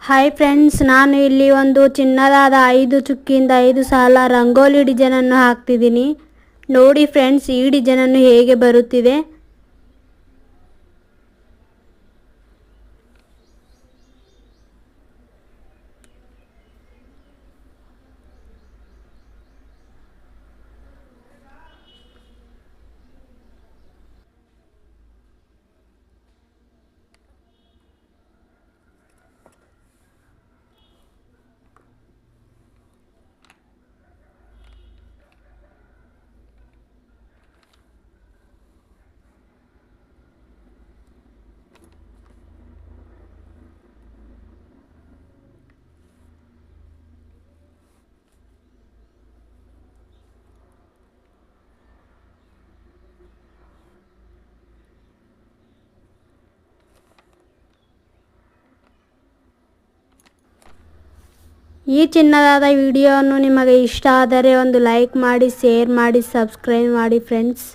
Hi friends, ನಾನು ಇಲ್ಲಿ ಒಂದು ಚಿನ್ನದಾದ 5 ಚುಕ್ಕಿಯಿಂದ 5 ಸಾಲ ರಂಗೋಲಿ ಡಿಸೈನ್ ಅನ್ನು ಹಾಕ್ತಿದ್ದೀನಿ. ನೋಡಿ ಫ್ರೆಂಡ್ಸ್, ಈ ಡಿಸೈನ್ ಅನ್ನು ಹೇಗೆ ಬರುತ್ತಿದೆ. ಈ ಚಿನ್ನದಾದ ವಿಡಿಯೋವನ್ನು ನಿಮಗೆ ಇಷ್ಟ ಆದರೆ ಒಂದು ಲೈಕ್ ಮಾಡಿ, ಶೇರ್ ಮಾಡಿ, ಸಬ್ಸ್ಕ್ರೈಬ್ ಮಾಡಿ ಫ್ರೆಂಡ್ಸ್.